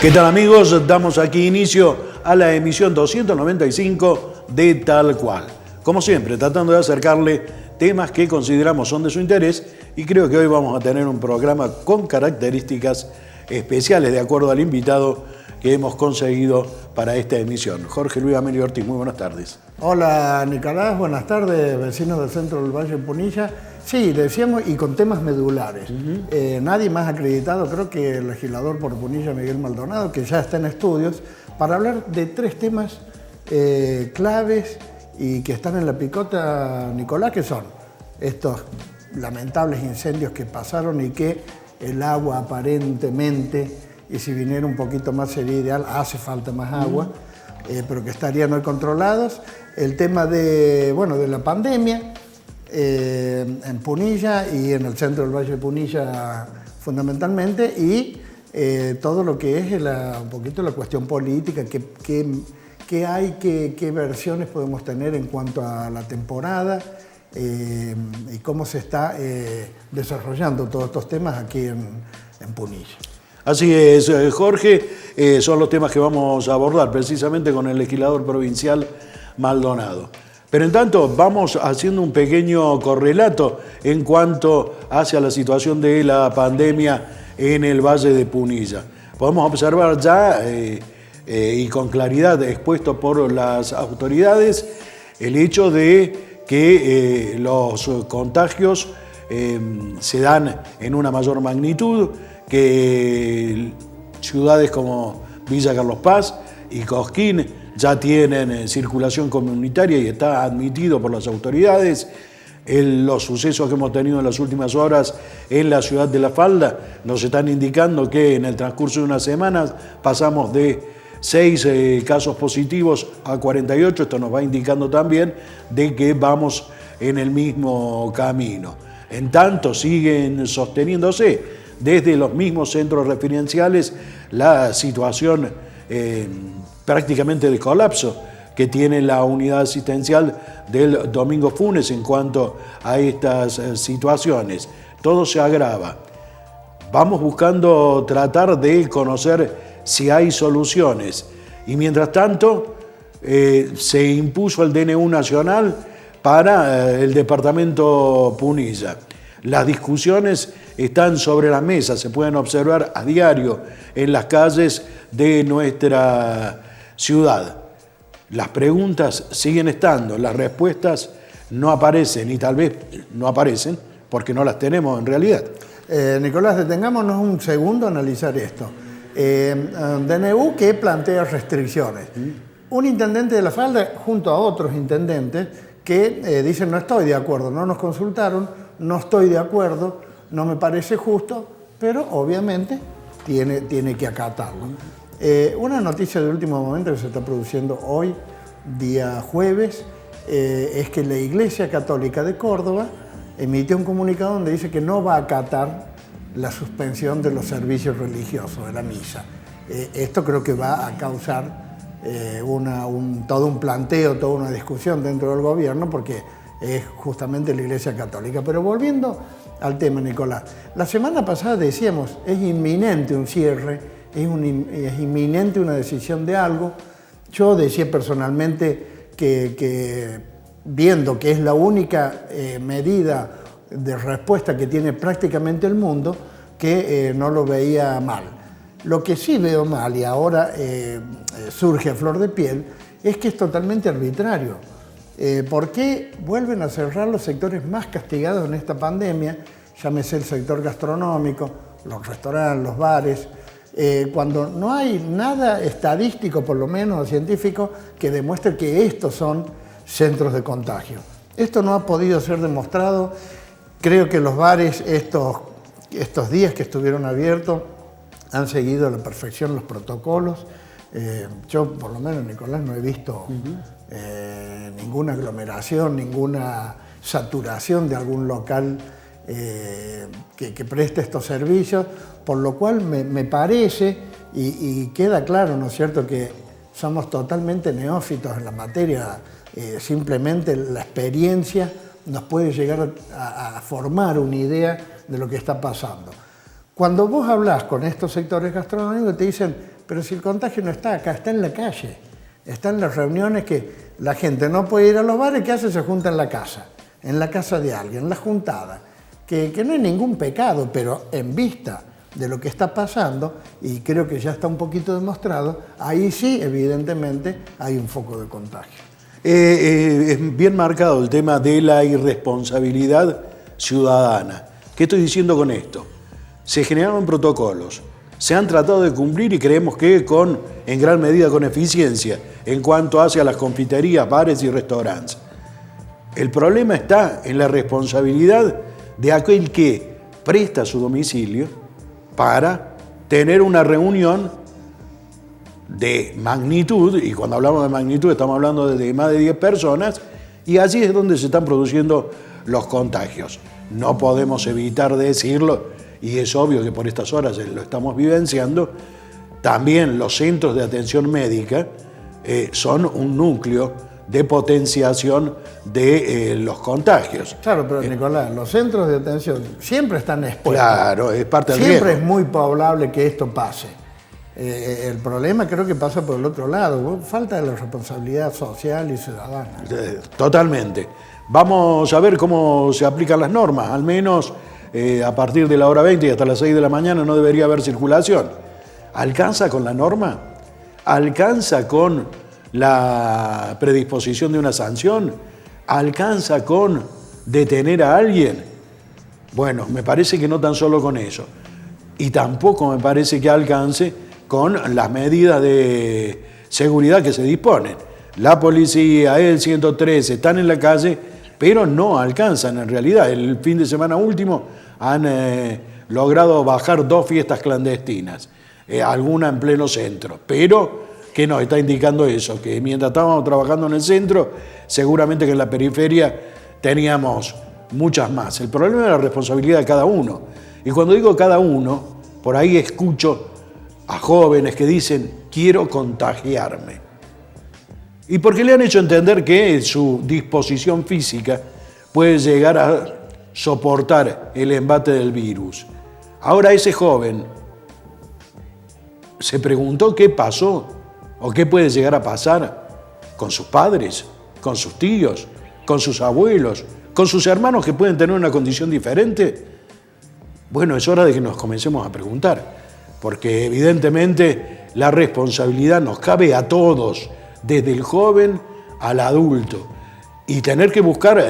¿Qué tal, amigos? Damos aquí inicio a la emisión 295 de Tal Cual. Como siempre, tratando de acercarle temas que consideramos son de su interés, y creo que hoy vamos a tener un programa con características especiales de acuerdo al invitado que hemos conseguido para esta emisión. Jorge Luis Amelio Ortiz, muy buenas tardes. Hola Nicolás, buenas tardes, vecinos del centro del Valle de Punilla. Sí, decíamos, y con temas medulares. Nadie más acreditado, creo que el legislador por Punilla, Miguel Maldonado, que ya está en estudios, para hablar de tres temas claves y que están en la picota, Nicolás, que son estos lamentables incendios que pasaron y que el agua aparentemente, y si viniera un poquito más sería ideal, hace falta más agua, pero que estarían hoy controlados. El tema de la pandemia, en Punilla y en el centro del Valle de Punilla fundamentalmente, y todo lo que es un poquito la cuestión política, qué hay, qué versiones podemos tener en cuanto a la temporada y cómo se está desarrollando todos estos temas aquí en Punilla. Así es, Jorge, son los temas que vamos a abordar precisamente con el legislador provincial Maldonado. Pero en tanto vamos haciendo un pequeño correlato en cuanto hacia la situación de la pandemia en el Valle de Punilla. Podemos observar ya, y con claridad expuesto por las autoridades, el hecho de que los contagios se dan en una mayor magnitud, que ciudades como Villa Carlos Paz y Cosquín ya tienen circulación comunitaria y está admitido por las autoridades. Los sucesos que hemos tenido en las últimas horas en la ciudad de La Falda nos están indicando que en el transcurso de unas semanas pasamos de 6 casos positivos a 48. Esto nos va indicando también de que vamos en el mismo camino. En tanto, siguen sosteniéndose desde los mismos centros referenciales la situación prácticamente de colapso que tiene la unidad asistencial del Domingo Funes en cuanto a estas situaciones. Todo se agrava. Vamos buscando tratar de conocer si hay soluciones. Y mientras tanto, se impuso el DNU nacional para el departamento Punilla. Las discusiones están sobre la mesa, se pueden observar a diario en las calles de nuestra ciudad. Las preguntas siguen estando, las respuestas no aparecen, y tal vez no aparecen porque no las tenemos en realidad. Nicolás, detengámonos un segundo a analizar esto. DNU que plantea restricciones. Un intendente de La Falda junto a otros intendentes que dicen no estoy de acuerdo, no nos consultaron, no estoy de acuerdo, no me parece justo, pero obviamente tiene que acatarlo. Una noticia de último momento que se está produciendo hoy, día jueves, es que la Iglesia Católica de Córdoba emitió un comunicado donde dice que no va a acatar la suspensión de los servicios religiosos, de la misa. Esto creo que va a causar todo un planteo, toda una discusión dentro del gobierno, porque es justamente la Iglesia Católica. Pero volviendo al tema, Nicolás, la semana pasada decíamos, es inminente un cierre, es inminente una decisión de algo. Yo decía personalmente que viendo que es la única medida de respuesta que tiene prácticamente el mundo, que no lo veía mal. Lo que sí veo mal, y ahora surge a flor de piel, es que es totalmente arbitrario. ¿Por qué vuelven a cerrar los sectores más castigados en esta pandemia? Llámese el sector gastronómico, los restaurantes, los bares, cuando no hay nada estadístico, por lo menos científico, que demuestre que estos son centros de contagio. Esto no ha podido ser demostrado. Creo que los bares estos días que estuvieron abiertos han seguido a la perfección los protocolos. Yo, por lo menos, Nicolás, no he visto ninguna aglomeración, ninguna saturación de algún local que preste estos servicios, por lo cual me parece, y queda claro, ¿no es cierto?, que somos totalmente neófitos en la materia. Simplemente la experiencia nos puede llegar a formar una idea de lo que está pasando. Cuando vos hablás con estos sectores gastronómicos te dicen, pero si el contagio no está acá, está en la calle, está en las reuniones que la gente no puede ir a los bares, ¿qué hace? Se junta en la casa de alguien, la juntada, que no hay ningún pecado, pero en vista de lo que está pasando, y creo que ya está un poquito demostrado, ahí sí, evidentemente, hay un foco de contagio. Es bien marcado el tema de la irresponsabilidad ciudadana. ¿Qué estoy diciendo con esto? Se generaron protocolos, se han tratado de cumplir y creemos que en gran medida con eficiencia en cuanto hacia las confiterías, bares y restaurantes. El problema está en la responsabilidad de aquel que presta su domicilio para tener una reunión de magnitud, y cuando hablamos de magnitud estamos hablando de más de 10 personas, y allí es donde se están produciendo los contagios. No podemos evitar decirlo, y es obvio que por estas horas lo estamos vivenciando. También los centros de atención médica son un núcleo de potenciación de los contagios. Claro, pero Nicolás, los centros de atención siempre están expuestos. Claro, es parte del riesgo. Siempre riesgo. Es muy probable que esto pase. El problema creo que pasa por el otro lado, falta de la responsabilidad social y ciudadana. Totalmente. Vamos a ver cómo se aplican las normas, al menos a partir de la hora 20 y hasta las 6 de la mañana no debería haber circulación. ¿Alcanza con la norma? ¿Alcanza con la predisposición de una sanción? ¿Alcanza con detener a alguien? Bueno, me parece que no tan solo con eso. Y tampoco me parece que alcance con las medidas de seguridad que se disponen. La policía, el 113 están en la calle, pero no alcanzan en realidad. El fin de semana último han logrado bajar 2 fiestas clandestinas, alguna en pleno centro, pero ¿qué nos está indicando eso? Que mientras estábamos trabajando en el centro, seguramente que en la periferia teníamos muchas más. El problema es la responsabilidad de cada uno. Y cuando digo cada uno, por ahí escucho a jóvenes que dicen, quiero contagiarme. Y porque le han hecho entender que su disposición física puede llegar a soportar el embate del virus. Ahora ese joven se preguntó qué pasó o qué puede llegar a pasar con sus padres, con sus tíos, con sus abuelos, con sus hermanos que pueden tener una condición diferente. Bueno, es hora de que nos comencemos a preguntar, porque evidentemente la responsabilidad nos cabe a todos, desde el joven al adulto, y tener que buscar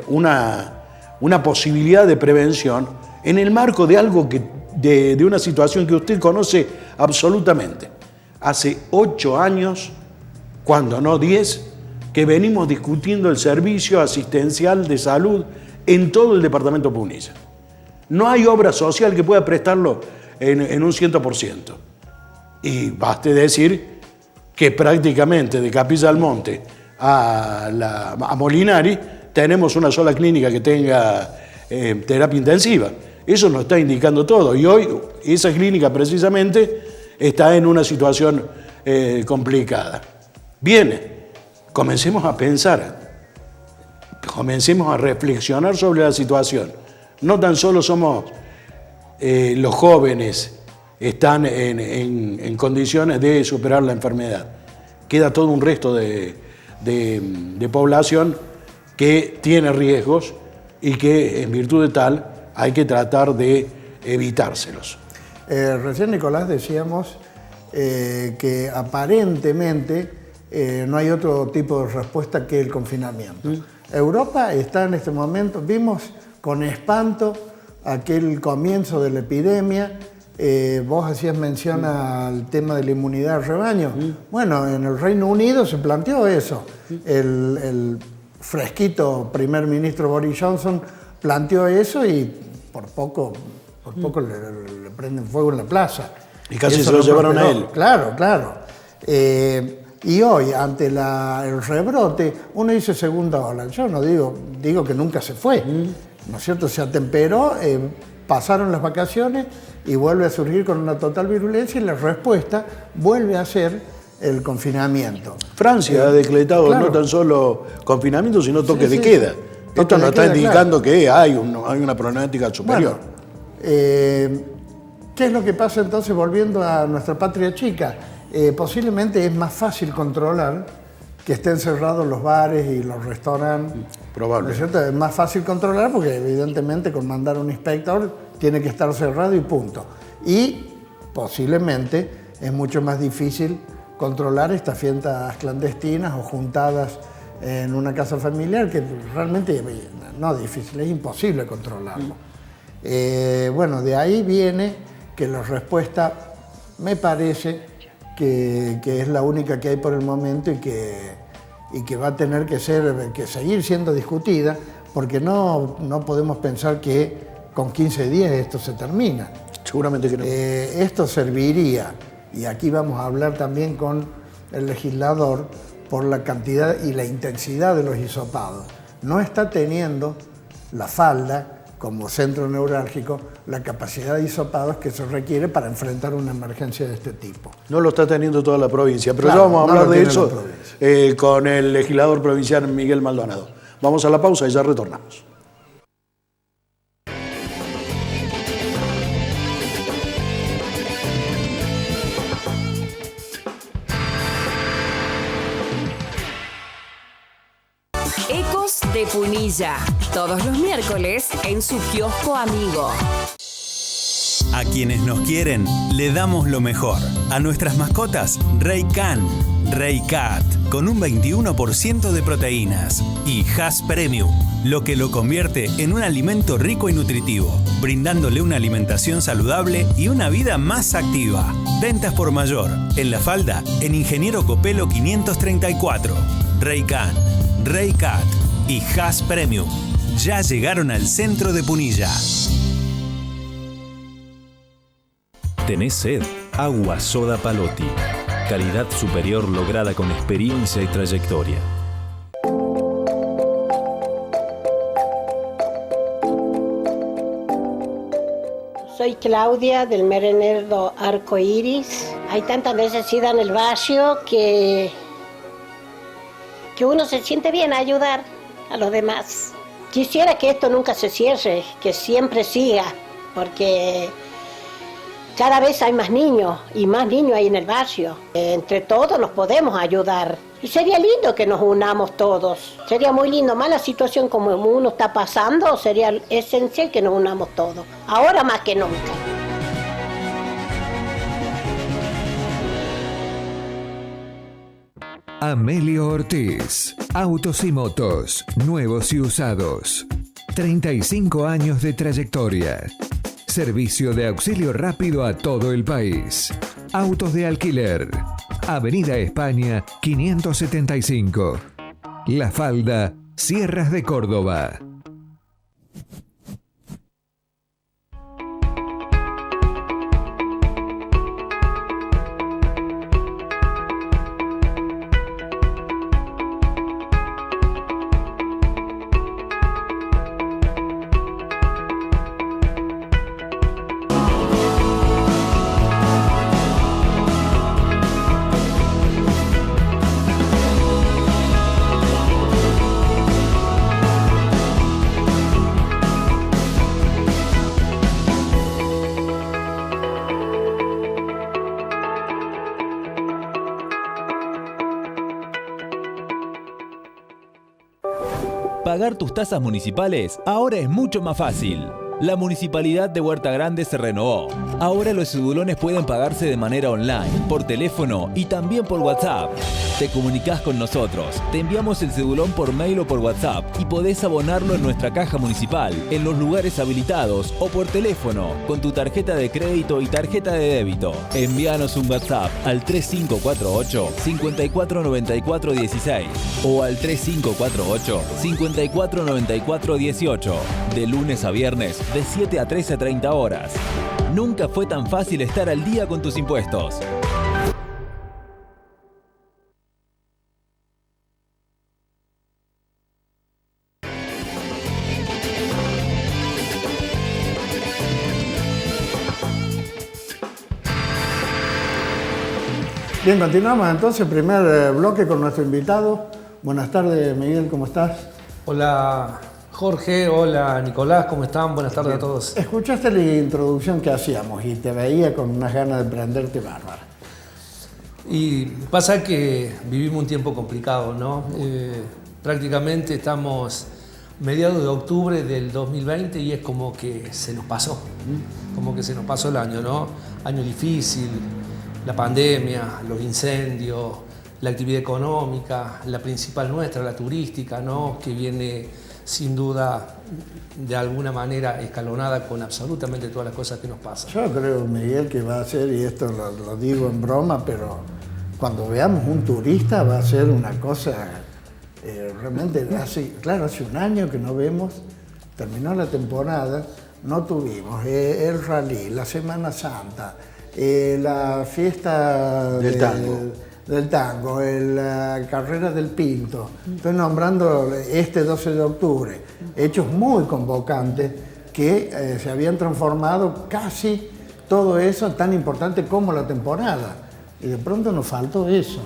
una posibilidad de prevención en el marco de algo de una situación que usted conoce absolutamente. Hace 8 años, cuando no 10, que venimos discutiendo el servicio asistencial de salud en todo el departamento Punilla. No hay obra social que pueda prestarlo en un 100%. Y baste decir que prácticamente de Capilla del Monte a Molinari tenemos una sola clínica que tenga terapia intensiva. Eso nos está indicando todo. Y hoy esa clínica precisamente está en una situación complicada. Bien, comencemos a pensar, comencemos a reflexionar sobre la situación. No tan solo somos los jóvenes están en condiciones de superar la enfermedad. Queda todo un resto de población que tiene riesgos y que en virtud de tal hay que tratar de evitárselos. Recién, Nicolás, decíamos que aparentemente no hay otro tipo de respuesta que el confinamiento. Europa está en este momento, vimos con espanto aquel comienzo de la epidemia. Vos hacías mención al tema de la inmunidad de rebaño. Bueno, en el Reino Unido se planteó eso. El fresquito primer ministro Boris Johnson planteó eso y por poco le prenden fuego en la plaza. Y casi se lo llevaron a él. Claro, claro. Y hoy, ante el rebrote, uno dice segunda ola. Yo no digo que nunca se fue. ¿No es cierto? Se atemperó, pasaron las vacaciones y vuelve a surgir con una total virulencia y la respuesta vuelve a ser el confinamiento. Francia ha decretado no tan solo confinamiento, sino toque de queda. Esto nos está indicando que hay una problemática superior. Bueno, ¿Qué es lo que pasa entonces volviendo a nuestra patria chica? Posiblemente es más fácil controlar que estén cerrados los bares y los restaurantes. Probable. ¿No es cierto? Es más fácil controlar porque evidentemente con mandar un inspector tiene que estar cerrado y punto. Y posiblemente es mucho más difícil controlar estas fiestas clandestinas o juntadas en una casa familiar, que realmente no es difícil, es imposible controlarlo. Bueno, de ahí viene que la respuesta me parece que es la única que hay por el momento y que va a tener que seguir siendo discutida, porque no podemos pensar que con 15 días esto se termina. Seguramente que no. Esto serviría, y aquí vamos a hablar también con el legislador, por la cantidad y la intensidad de los hisopados. No está teniendo la falda como centro neurálgico la capacidad de hisopados que se requiere para enfrentar una emergencia de este tipo. No lo está teniendo toda la provincia, pero Claro, ya vamos a no hablar lo de tiene eso la provincia. con el legislador provincial Miguel Maldonado. Vamos a la pausa y ya retornamos. Ecos de Punilla, todos los miércoles en su kiosco amigo. A quienes nos quieren, le damos lo mejor. A nuestras mascotas, Rey Can, Rey Cat, con un 21% de proteínas. Y Hass Premium, lo que lo convierte en un alimento rico y nutritivo, brindándole una alimentación saludable y una vida más activa. Ventas por mayor, en La Falda, en Ingeniero Copelo 534. Rey Can, Rey Cat y Hass Premium ya llegaron al centro de Punilla. ¿Tenés sed? Agua Soda Palotti. Calidad superior lograda con experiencia y trayectoria. Soy Claudia del Merendero Arco Iris. Hay tanta necesidad en el barrio que uno se siente bien a ayudar a los demás. Quisiera que esto nunca se cierre, que siempre siga, porque cada vez hay más niños y más niños hay en el barrio. Entre todos nos podemos ayudar. Y sería lindo que nos unamos todos. Sería muy lindo. Más la situación como uno está pasando, sería esencial que nos unamos todos. Ahora más que nunca. Amelio Ortiz, Autos y Motos, nuevos y usados. 35 años de trayectoria. Servicio de auxilio rápido a todo el país. Autos de alquiler. Avenida España 575. La Falda, Sierras de Córdoba. Pagar tus tasas municipales ahora es mucho más fácil. La Municipalidad de Huerta Grande se renovó. Ahora los cedulones pueden pagarse de manera online, por teléfono y también por WhatsApp. Te comunicás con nosotros, te enviamos el cedulón por mail o por WhatsApp y podés abonarlo en nuestra caja municipal, en los lugares habilitados o por teléfono, con tu tarjeta de crédito y tarjeta de débito. Envíanos un WhatsApp al 3548 549416 o al 3548 549418, de lunes a viernes de 7 a 13:30 horas. Nunca fue tan fácil estar al día con tus impuestos. Bien, continuamos entonces, primer bloque con nuestro invitado. Buenas tardes, Miguel, ¿cómo estás? Hola, Jorge, hola Nicolás, ¿cómo están? Buenas tardes a todos. Escuchaste la introducción que hacíamos y te veía con unas ganas de prenderte bárbara. Y pasa que vivimos un tiempo complicado, ¿no? Prácticamente estamos mediados de octubre del 2020 y es como que se nos pasó, como que se nos pasó el año, ¿no? Año difícil, la pandemia, los incendios, la actividad económica, la principal nuestra, la turística, ¿no? Que viene sin duda de alguna manera escalonada con absolutamente todas las cosas que nos pasan. Yo creo, Miguel, que va a ser, y esto lo digo en broma, pero cuando veamos un turista va a ser una cosa realmente, hace un año que no vemos, terminó la temporada, no tuvimos el rally, la Semana Santa, la fiesta del tango, la carrera del Pinto. Estoy nombrando este 12 de octubre, hechos muy convocantes que se habían transformado casi todo eso tan importante como la temporada. Y de pronto nos faltó eso.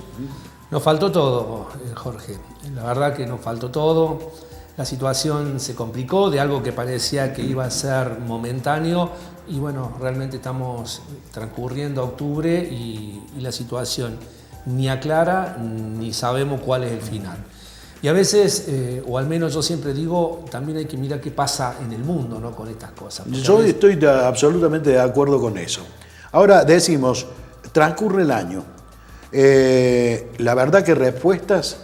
Nos faltó todo, Jorge. La verdad que nos faltó todo. La situación se complicó de algo que parecía que iba a ser momentáneo y bueno, realmente estamos transcurriendo octubre y la situación ni aclara ni sabemos cuál es el final. Y a veces, o al menos yo siempre digo, también hay que mirar qué pasa en el mundo, ¿no? Con estas cosas. Yo estoy absolutamente de acuerdo con eso. Ahora decimos, transcurre el año. La verdad que respuestas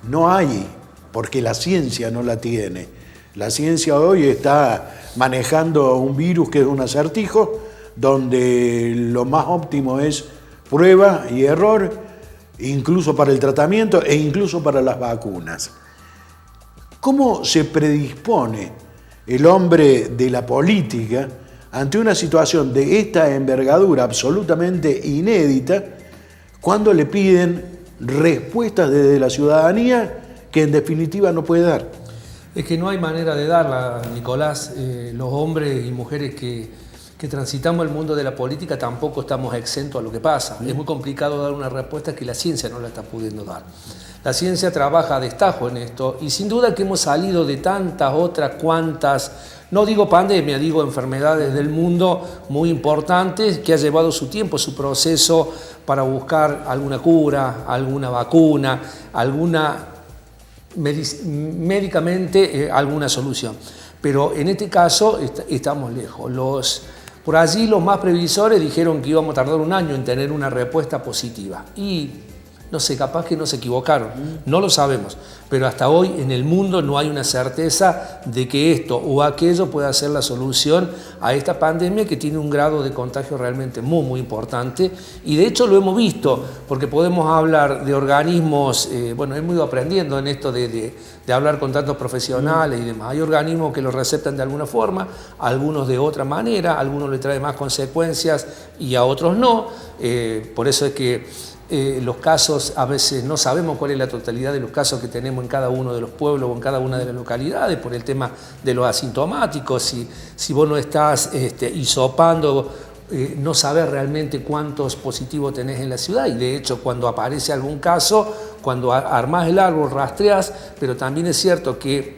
no hay, porque la ciencia no la tiene. La ciencia hoy está manejando un virus que es un acertijo, donde lo más óptimo es prueba y error, incluso para el tratamiento e incluso para las vacunas. ¿Cómo se predispone el hombre de la política ante una situación de esta envergadura absolutamente inédita cuando le piden respuestas desde la ciudadanía que en definitiva no puede dar? Es que no hay manera de darla, Nicolás. Los hombres y mujeres que transitamos el mundo de la política tampoco estamos exentos a lo que pasa. Es muy complicado dar una respuesta que la ciencia no la está pudiendo dar. La ciencia trabaja a destajo en esto y sin duda que hemos salido de tantas otras cuantas, no digo pandemia, digo enfermedades del mundo muy importantes que ha llevado su tiempo, su proceso para buscar alguna cura, alguna vacuna, médicamente alguna solución. Pero en este caso estamos lejos. Por allí los más previsores dijeron que íbamos a tardar un año en tener una respuesta positiva. Y no sé, capaz que no se equivocaron, no lo sabemos. Pero hasta hoy en el mundo no hay una certeza de que esto o aquello pueda ser la solución a esta pandemia que tiene un grado de contagio realmente muy, muy importante. Y de hecho lo hemos visto, porque podemos hablar de organismos, hemos ido aprendiendo en esto de hablar con tantos profesionales y demás. Hay organismos que lo receptan de alguna forma, algunos de otra manera, a algunos le trae más consecuencias y a otros no. Por eso es que los casos, a veces no sabemos cuál es la totalidad de los casos que tenemos en cada uno de los pueblos o en cada una de las localidades por el tema de los asintomáticos. Si vos no estás hisopando, no sabés realmente cuántos positivos tenés en la ciudad y de hecho cuando aparece algún caso, cuando armás el árbol, rastreás, pero también es cierto que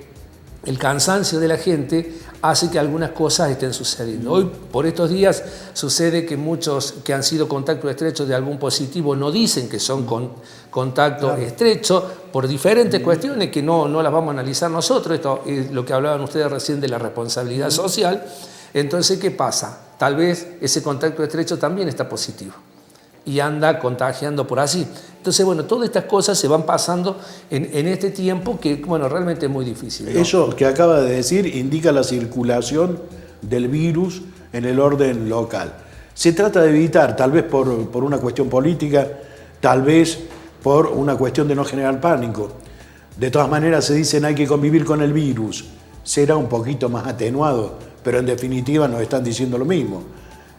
el cansancio de la gente hace que algunas cosas estén sucediendo. Hoy, por estos días, sucede que muchos que han sido contactos estrechos de algún positivo no dicen que son contactos estrechos por diferentes cuestiones que no las vamos a analizar nosotros. Esto es lo que hablaban ustedes recién de la responsabilidad social. Entonces, ¿qué pasa? Tal vez ese contacto estrecho también está positivo y anda contagiando por allí. Entonces, todas estas cosas se van pasando en este tiempo que, realmente es muy difícil, ¿no? Eso que acaba de decir indica la circulación del virus en el orden local. Se trata de evitar, tal vez por una cuestión política, tal vez por una cuestión de no generar pánico. De todas maneras, se dicen hay que convivir con el virus. Será un poquito más atenuado, pero en definitiva nos están diciendo lo mismo.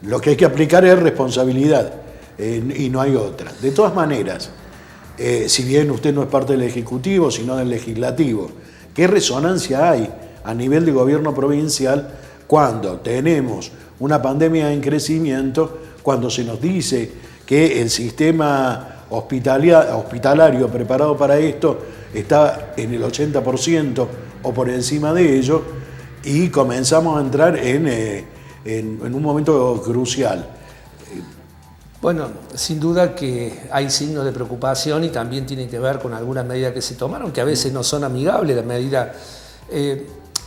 Lo que hay que aplicar es responsabilidad. Y no hay otra. De todas maneras, si bien usted no es parte del Ejecutivo, sino del Legislativo, ¿qué resonancia hay a nivel de gobierno provincial cuando tenemos una pandemia en crecimiento, cuando se nos dice que el sistema hospitalario preparado para esto está en el 80% o por encima de ello, y comenzamos a entrar en un momento crucial. Bueno, sin duda que hay signos de preocupación y también tienen que ver con algunas medidas que se tomaron, que a veces no son amigables. Las medidas,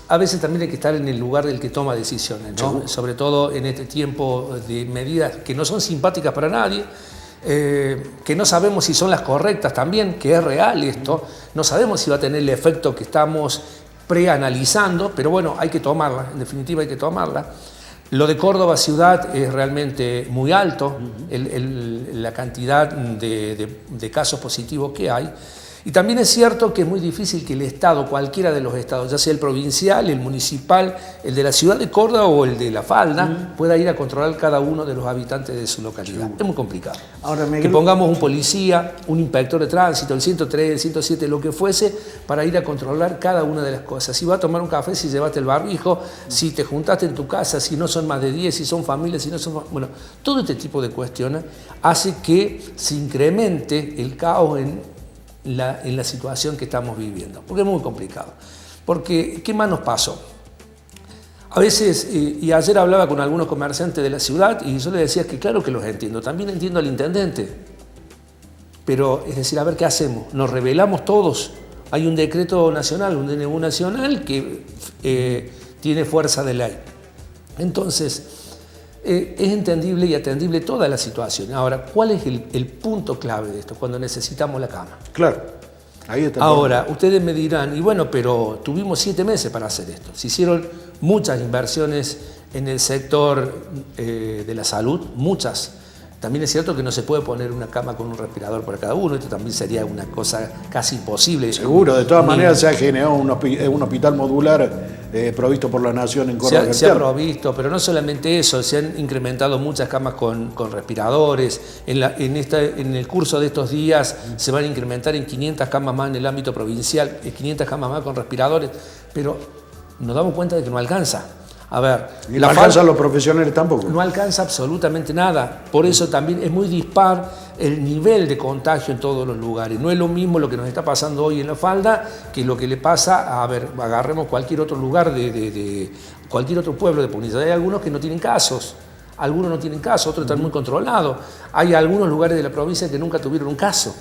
a veces también hay que estar en el lugar del que toma decisiones, ¿no? Sí. Sobre todo en este tiempo de medidas que no son simpáticas para nadie, que no sabemos si son las correctas también, que es real esto, no sabemos si va a tener el efecto que estamos preanalizando, pero bueno, hay que tomarla, en definitiva hay que tomarla. Lo de Córdoba ciudad es realmente muy alto, la cantidad de casos positivos que hay. Y también es cierto que es muy difícil que el Estado, cualquiera de los estados, ya sea el provincial, el municipal, el de la ciudad de Córdoba o el de La Falda, pueda ir a controlar cada uno de los habitantes de su localidad. Es muy complicado. Ahora, que pongamos un policía, un inspector de tránsito, el 103, el 107, lo que fuese, para ir a controlar cada una de las cosas. Si vas a tomar un café, si llevaste el barbijo, si te juntaste en tu casa, si no son más de 10, si son familias, si no son... Bueno, todo este tipo de cuestiones hace que se incremente el caos en la situación que estamos viviendo, porque es muy complicado. Porque, ¿qué más nos pasó? A veces, y ayer hablaba con algunos comerciantes de la ciudad y yo les decía que claro que los entiendo, también entiendo al intendente, pero es decir, a ver qué hacemos, nos rebelamos todos, hay un decreto nacional, un DNU nacional que tiene fuerza de ley. Entonces, es entendible y atendible toda la situación. Ahora, ¿cuál es el punto clave de esto? Cuando necesitamos la cama. Claro, ahí está. Ahora, ustedes me dirán, y bueno, pero tuvimos 7 meses para hacer esto. Se hicieron muchas inversiones en el sector de la salud, muchas. También es cierto que no se puede poner una cama con un respirador para cada uno, esto también sería una cosa casi imposible. Seguro, de todas maneras se ha generado un hospital modular provisto por la Nación en Córdoba. Se ha provisto, pero no solamente eso, se han incrementado muchas camas con respiradores. En el curso de estos días se van a incrementar en 500 camas más en el ámbito provincial, 500 camas más con respiradores, pero nos damos cuenta de que no alcanza. A ver, y no alcanza a los profesionales tampoco. No alcanza absolutamente nada. Por eso también es muy dispar el nivel de contagio en todos los lugares. No es lo mismo lo que nos está pasando hoy en La Falda que lo que le pasa a ver, agarremos cualquier otro lugar de cualquier otro pueblo de Punilla. Hay algunos que no tienen casos. Algunos no tienen caso, otros están muy controlados. Hay algunos lugares de la provincia que nunca tuvieron un caso,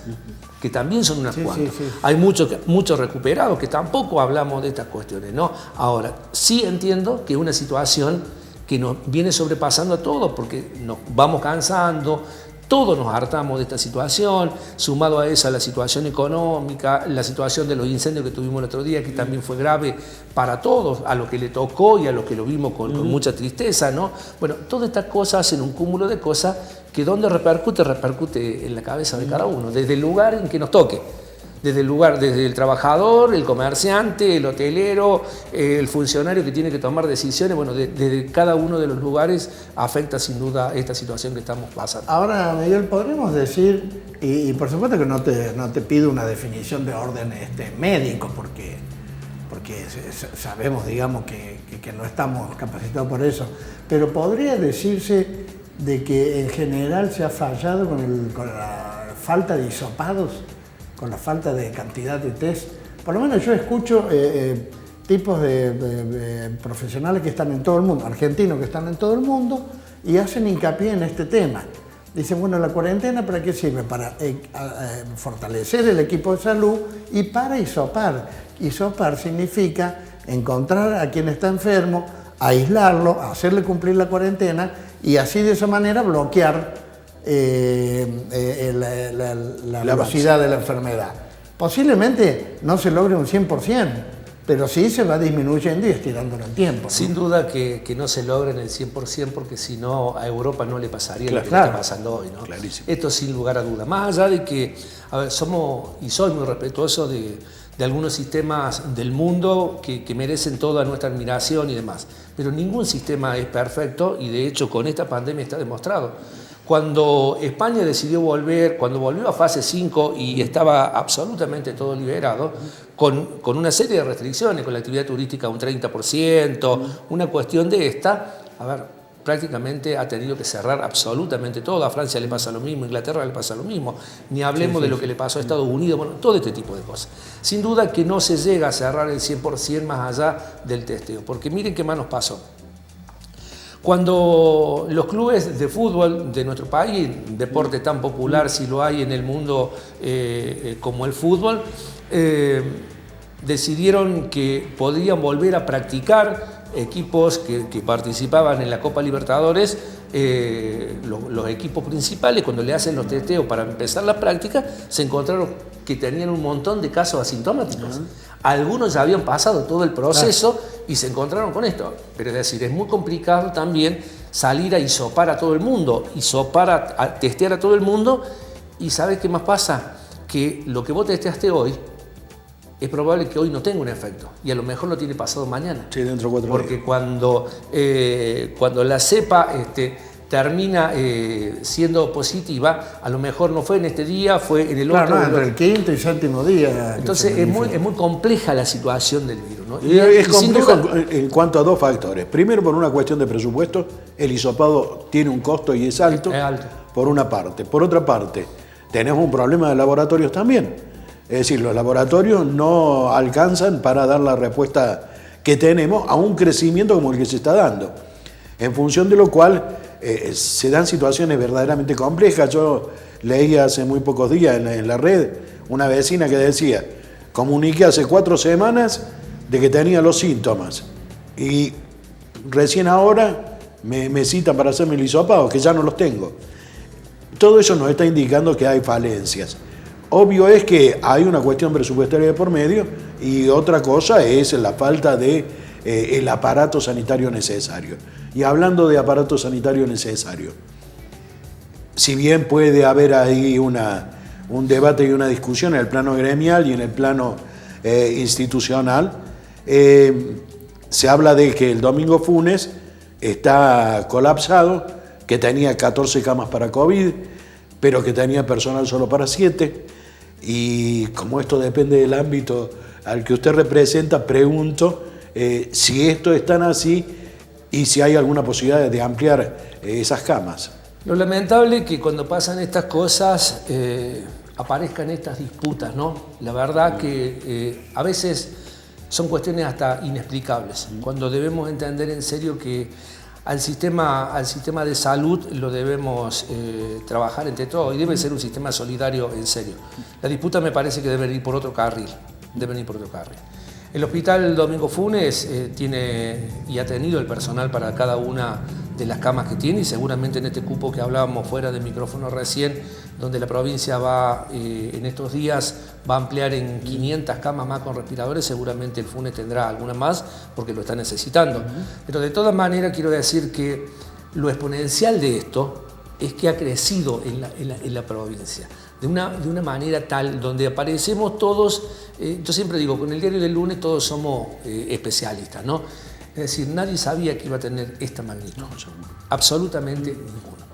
que también son unas cuantas. Sí. Hay muchos recuperados, que tampoco hablamos de estas cuestiones, ¿no? Ahora, sí entiendo que es una situación que nos viene sobrepasando a todos, porque nos vamos cansando, todos nos hartamos de esta situación, sumado a eso a la situación económica, la situación de los incendios que tuvimos el otro día, que también fue grave para todos, a lo que le tocó y a lo que lo vimos con mucha tristeza, ¿no? Bueno, todas estas cosas hacen un cúmulo de cosas que donde repercute en la cabeza de cada uno, desde el lugar en que nos toque. Desde el trabajador, el comerciante, el hotelero, el funcionario que tiene que tomar decisiones, bueno, desde cada uno de los lugares afecta sin duda esta situación que estamos pasando. Ahora, Miguel, podríamos decir, y por supuesto que no te pido una definición de orden médico, porque sabemos, digamos, que no estamos capacitados por eso, pero podría decirse de que en general se ha fallado con la falta de hisopados, con la falta de cantidad de test. Por lo menos yo escucho tipos de profesionales que están en todo el mundo, argentinos que están en todo el mundo, y hacen hincapié en este tema. Dicen, bueno, ¿la cuarentena para qué sirve? Para fortalecer el equipo de salud y para hisopar. Hisopar significa encontrar a quien está enfermo, aislarlo, hacerle cumplir la cuarentena y así de esa manera bloquear la velocidad de la enfermedad. Posiblemente no se logre un 100%, pero sí se va disminuyendo y estirándolo el tiempo, ¿no? Sin duda que no se logra en el 100%, porque si no a Europa no le pasaría lo que le está pasando hoy, ¿no? Clarísimo. Esto sin lugar a duda. Más allá de que, a ver, soy muy respetuoso de algunos sistemas del mundo que merecen toda nuestra admiración y demás, pero ningún sistema es perfecto y de hecho con esta pandemia está demostrado. Cuando España decidió cuando volvió a fase 5 y estaba absolutamente todo liberado, con una serie de restricciones, con la actividad turística un 30%, una cuestión de esta, a ver, prácticamente ha tenido que cerrar absolutamente todo. A Francia le pasa lo mismo, a Inglaterra le pasa lo mismo. Ni hablemos de lo que le pasó a Estados Unidos, bueno, todo este tipo de cosas. Sin duda que no se llega a cerrar el 100% más allá del testeo, porque miren qué más nos pasó. Cuando los clubes de fútbol de nuestro país, deporte tan popular si lo hay en el mundo como el fútbol, decidieron que podían volver a practicar equipos que participaban en la Copa Libertadores, los equipos principales, cuando le hacen los testeos para empezar la práctica, se encontraron que tenían un montón de casos asintomáticos. Algunos ya habían pasado todo el proceso y se encontraron con esto. Pero es decir, es muy complicado también salir a hisopar a todo el mundo, a testear a todo el mundo. ¿Y sabes qué más pasa? Que lo que vos testeaste hoy, es probable que hoy no tenga un efecto y a lo mejor lo tiene pasado mañana. Sí, dentro de 4 días. Porque cuando la cepa termina siendo positiva, a lo mejor no fue en este día, fue en el otro. Entre el quinto y séptimo día. Entonces es muy compleja la situación del virus, ¿no? Y es complejo en cuanto a 2 factores. Primero, por una cuestión de presupuesto, el hisopado tiene un costo y es alto, por una parte. Por otra parte, tenemos un problema de laboratorios también. Es decir, los laboratorios no alcanzan para dar la respuesta que tenemos a un crecimiento como el que se está dando. En función de lo cual se dan situaciones verdaderamente complejas. Yo leí hace muy pocos días en la red una vecina que decía: comuniqué hace 4 semanas de que tenía los síntomas y recién ahora me citan para hacerme el hisopado, que ya no los tengo. Todo eso nos está indicando que hay falencias. Obvio es que hay una cuestión presupuestaria de por medio y otra cosa es la falta de el aparato sanitario necesario. Y hablando de aparato sanitario necesario, si bien puede haber ahí un debate y una discusión en el plano gremial y en el plano institucional, se habla de que el Domingo Funes está colapsado, que tenía 14 camas para COVID, pero que tenía personal solo para 7. Y como esto depende del ámbito al que usted representa, pregunto si esto es tan así y si hay alguna posibilidad de ampliar esas camas. Lo lamentable es que cuando pasan estas cosas aparezcan estas disputas, ¿no? La verdad que a veces son cuestiones hasta inexplicables, cuando debemos entender en serio que al sistema de salud lo debemos trabajar entre todos y debe ser un sistema solidario en serio. La disputa me parece que debe ir por otro carril, El Hospital Domingo Funes tiene y ha tenido el personal para cada una de las camas que tiene y seguramente en este cupo que hablábamos fuera de micrófono recién, donde la provincia va en estos días va a ampliar en 500 camas más con respiradores, seguramente el Funes tendrá alguna más porque lo está necesitando. Pero de todas maneras quiero decir que lo exponencial de esto es que ha crecido en la provincia. De una manera tal, donde aparecemos todos, yo siempre digo, con el diario del lunes todos somos especialistas, ¿no? Es decir, nadie sabía que iba a tener esta magnitud, absolutamente ninguno.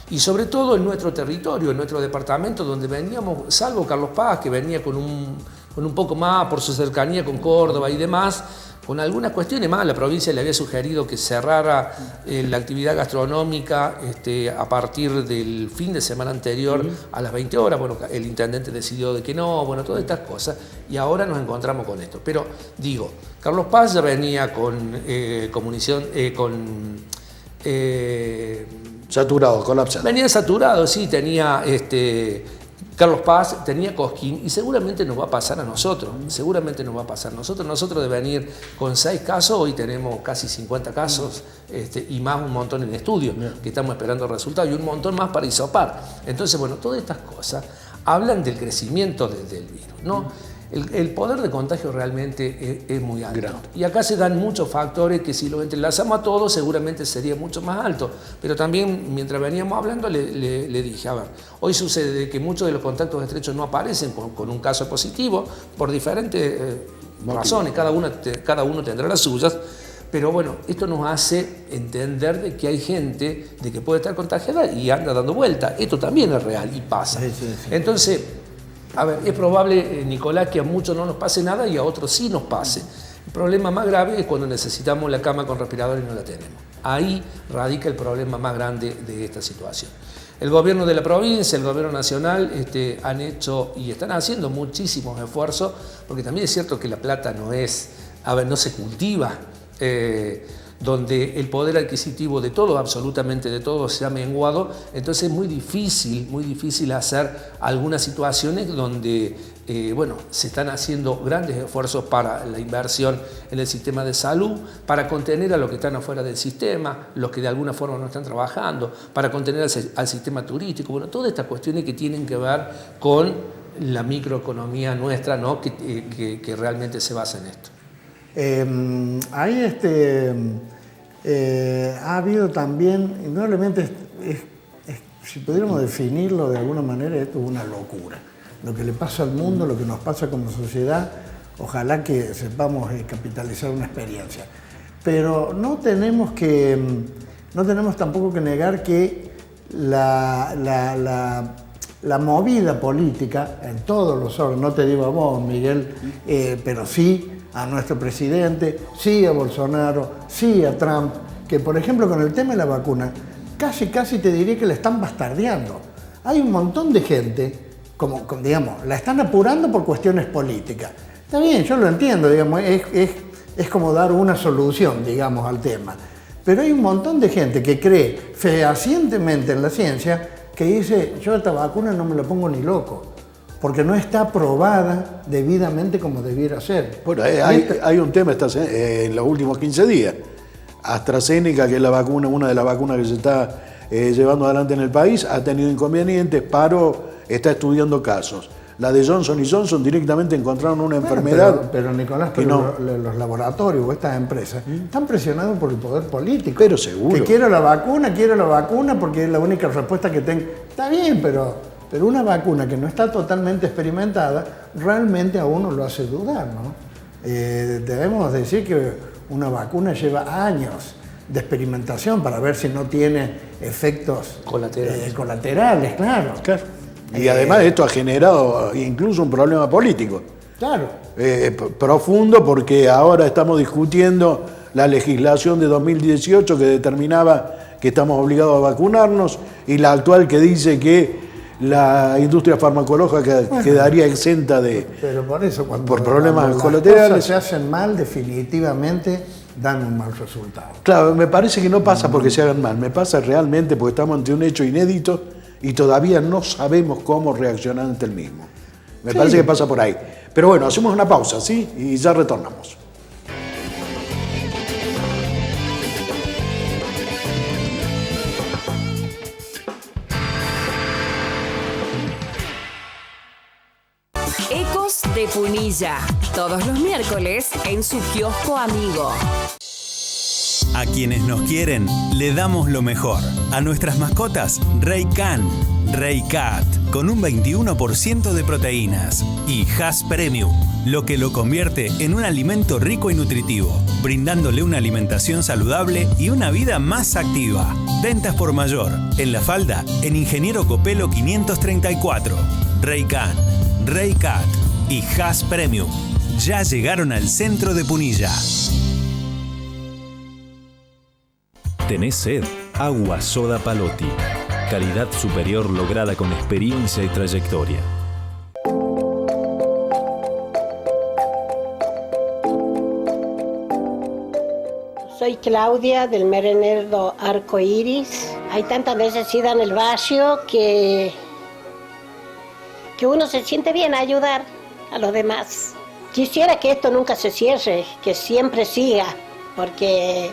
Y sobre todo en nuestro territorio, en nuestro departamento, donde veníamos, salvo Carlos Paz, que venía con un poco más por su cercanía con Córdoba y demás, con algunas cuestiones más, la provincia le había sugerido que cerrara la actividad gastronómica a partir del fin de semana anterior a las 20 horas. Bueno, el intendente decidió de que no, bueno, todas estas cosas, y ahora nos encontramos con esto. Pero digo, Carlos Paz ya venía saturado, colapsado. Venía saturado, sí, tenía Carlos Paz, tenía Cosquín y seguramente nos va a pasar a nosotros, Nosotros de venir con 6 casos, hoy tenemos casi 50 casos y más un montón en estudio, que estamos esperando resultados y un montón más para hisopar. Entonces, bueno, todas estas cosas hablan del crecimiento del virus, ¿no? El poder de contagio realmente es muy alto. Y acá se dan muchos factores que si lo entrelazamos a todos seguramente sería mucho más alto. Pero también mientras veníamos hablando le dije, a ver, hoy sucede que muchos de los contactos estrechos no aparecen con un caso positivo por diferentes razones, cada uno tendrá las suyas. Pero bueno, esto nos hace entender de que hay gente de que puede estar contagiada y anda dando vuelta. Esto también es real y pasa. Sí. Entonces, a ver, es probable, Nicolás, que a muchos no nos pase nada y a otros sí nos pase. El problema más grave es cuando necesitamos la cama con respirador y no la tenemos. Ahí radica el problema más grande de esta situación. El gobierno de la provincia, el gobierno nacional han hecho y están haciendo muchísimos esfuerzos, porque también es cierto que la plata no se cultiva, donde el poder adquisitivo de todos, absolutamente de todos, se ha menguado. Entonces es muy difícil hacer algunas situaciones donde se están haciendo grandes esfuerzos para la inversión en el sistema de salud, para contener a los que están afuera del sistema, los que de alguna forma no están trabajando, para contener al sistema turístico. Bueno, todas estas cuestiones que tienen que ver con la microeconomía nuestra, ¿no? que realmente se basa en esto. Ha habido también, indudablemente, si pudiéramos definirlo de alguna manera, esto es una locura. Lo que le pasa al mundo, lo que nos pasa como sociedad, ojalá que sepamos capitalizar una experiencia. Pero no tenemos tampoco que negar que la movida política en todos los órdenes, no te digo a vos, Miguel, pero sí a nuestro presidente, sí a Bolsonaro, sí a Trump, que por ejemplo con el tema de la vacuna, casi te diría que la están bastardeando. Hay un montón de gente, digamos, la están apurando por cuestiones políticas. Está bien, yo lo entiendo, digamos, es como dar una solución, digamos, al tema. Pero hay un montón de gente que cree fehacientemente en la ciencia, que dice, yo esta vacuna no me la pongo ni loco, porque no está aprobada debidamente como debiera ser. Bueno, hay un tema en los últimos 15 días. AstraZeneca, que es la vacuna, una de las vacunas que se está llevando adelante en el país, ha tenido inconvenientes, está estudiando casos. La de Johnson & Johnson directamente encontraron una enfermedad. Pero Nicolás, los laboratorios o estas empresas están presionados por el poder político. Pero seguro. Que quiero la vacuna porque es la única respuesta que tengo. Está bien, pero una vacuna que no está totalmente experimentada realmente a uno lo hace dudar, ¿no? Debemos decir que una vacuna lleva años de experimentación para ver si no tiene efectos colaterales, claro. Y además esto ha generado incluso un problema político. Claro. Profundo, porque ahora estamos discutiendo la legislación de 2018 que determinaba que estamos obligados a vacunarnos y la actual que dice que la industria farmacológica quedaría exenta pero por problemas colaterales. Las cosas se hacen mal, definitivamente dan un mal resultado. Claro, me parece que no pasa porque se hagan mal, me pasa realmente porque estamos ante un hecho inédito y todavía no sabemos cómo reaccionar ante el mismo. Me parece que pasa por ahí. Pero bueno, hacemos una pausa, ¿sí? Y ya retornamos. Ecos de Punilla, todos los miércoles en su kiosco amigo. A quienes nos quieren, le damos lo mejor. A nuestras mascotas, Rey Can, Rey Cat, con un 21% de proteínas. Y Has Premium, lo que lo convierte en un alimento rico y nutritivo, brindándole una alimentación saludable y una vida más activa. Ventas por mayor, en La Falda, en Ingeniero Copelo 534. Rey Can, Rey Cat y Has Premium ya llegaron al centro de Punilla. ¿Tenés sed? Agua Soda Palotti. Calidad superior lograda con experiencia y trayectoria. Soy Claudia del Merendero Arco Iris. Hay tanta necesidad en el barrio que uno se siente bien a ayudar a los demás. Quisiera que esto nunca se cierre, que siempre siga, porque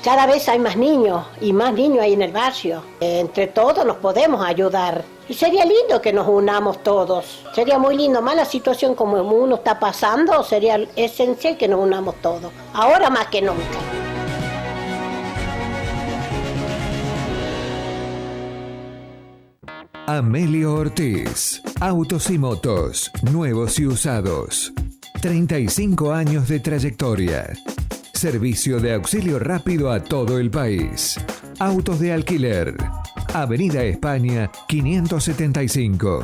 cada vez hay más niños y más niños ahí en el barrio. Entre todos nos podemos ayudar. Y sería lindo que nos unamos todos. Sería muy lindo. Más la situación como uno está pasando, sería esencial que nos unamos todos. Ahora más que nunca. Amelio Ortiz. Autos y motos, nuevos y usados. 35 años de trayectoria. Servicio de auxilio rápido a todo el país. Autos de alquiler. Avenida España 575.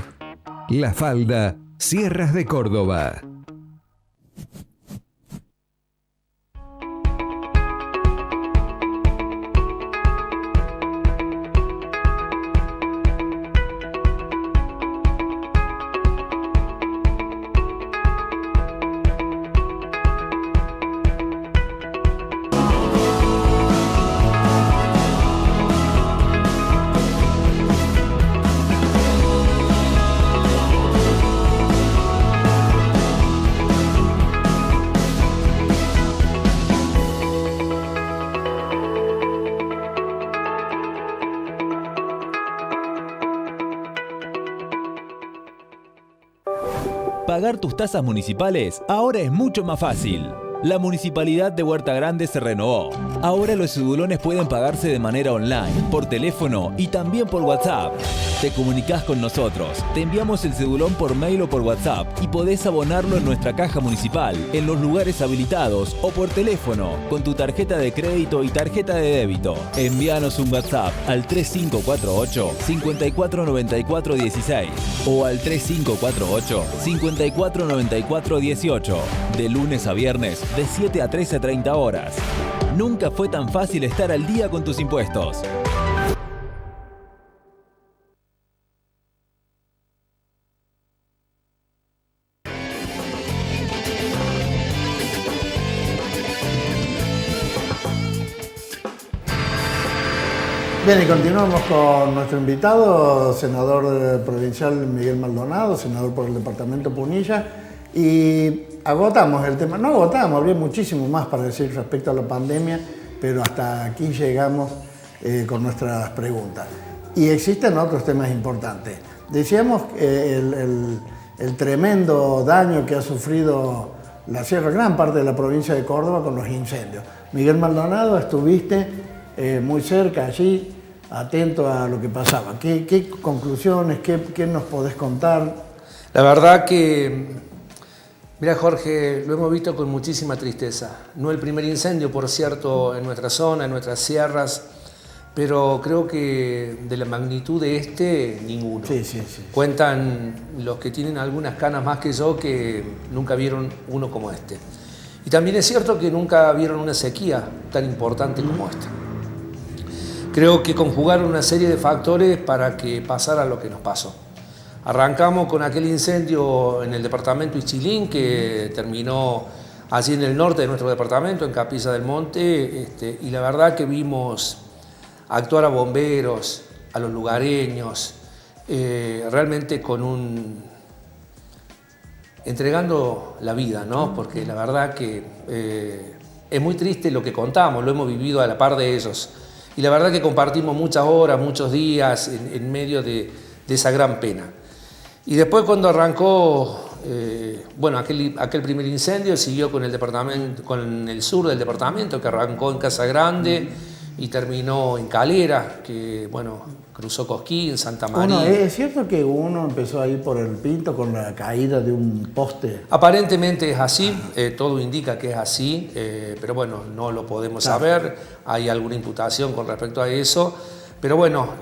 La Falda, Sierras de Córdoba. Pagar tus tasas municipales ahora es mucho más fácil. La Municipalidad de Huerta Grande se renovó. Ahora los cedulones pueden pagarse de manera online, por teléfono y también por WhatsApp. Te comunicás con nosotros, te enviamos el cedulón por mail o por WhatsApp y podés abonarlo en nuestra caja municipal, en los lugares habilitados o por teléfono, con tu tarjeta de crédito y tarjeta de débito. Envíanos un WhatsApp al 3548 549416 o al 3548 549418, de lunes a viernes de 7 a 13:30 horas. Nunca fue tan fácil estar al día con tus impuestos. Bien, y continuamos con nuestro invitado, senador provincial Miguel Maldonado, senador por el departamento Punilla, y agotamos el tema, no agotamos, habría muchísimo más para decir respecto a la pandemia, pero hasta aquí llegamos con nuestras preguntas. Y existen otros temas importantes. Decíamos el tremendo daño que ha sufrido la Sierra, gran parte de la provincia de Córdoba con los incendios. Miguel Maldonado, estuviste muy cerca allí, atento a lo que pasaba. ¿Qué conclusiones, qué nos podés contar? La verdad que, mira Jorge, lo hemos visto con muchísima tristeza. No el primer incendio, por cierto, en nuestra zona, en nuestras sierras, pero creo que de la magnitud de ninguno. Sí. Cuentan los que tienen algunas canas más que yo que nunca vieron uno como este. Y también es cierto que nunca vieron una sequía tan importante como esta. Creo que conjugaron una serie de factores para que pasara lo que nos pasó. Arrancamos con aquel incendio en el departamento Ischilín, que terminó allí en el norte de nuestro departamento, en Capilla del Monte, y la verdad que vimos actuar a bomberos, a los lugareños, realmente entregando la vida, ¿no? Porque la verdad que es muy triste lo que contamos, lo hemos vivido a la par de ellos. Y la verdad que compartimos muchas horas, muchos días en medio de esa gran pena. Y después cuando arrancó, aquel primer incendio, siguió con el sur del departamento, que arrancó en Casa Grande y terminó en Calera, que cruzó Cosquín, Santa María. ¿Es cierto que uno empezó a ir por el Pinto con la caída de un poste? Aparentemente es así, todo indica que es así, pero bueno, no lo podemos saber, hay alguna imputación con respecto a eso, pero bueno,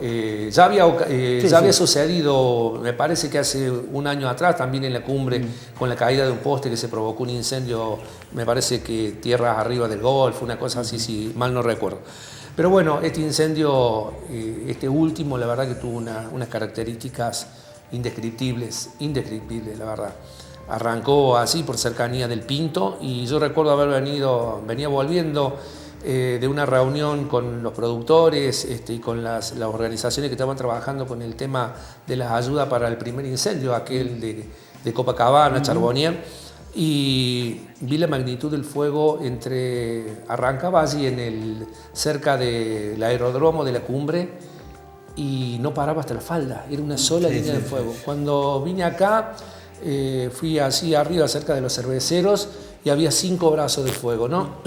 ya había sucedido, me parece que hace un año atrás, también en la cumbre, con la caída de un poste que se provocó un incendio, me parece que tierras arriba del Golfo, una cosa así, si mal no recuerdo. Pero bueno, este incendio, este último, la verdad que tuvo unas características indescriptibles, la verdad. Arrancó así por cercanía del Pinto y yo recuerdo venía volviendo de una reunión con los productores y con las organizaciones que estaban trabajando con el tema de las ayudas para el primer incendio, aquel de Copacabana, Charbonnier. Y vi la magnitud del fuego arrancaba allí cerca del aeródromo de la cumbre y no paraba hasta la falda, era una sola línea de fuego. Cuando vine acá, fui así arriba cerca de los cerveceros y había 5 brazos de fuego, ¿no?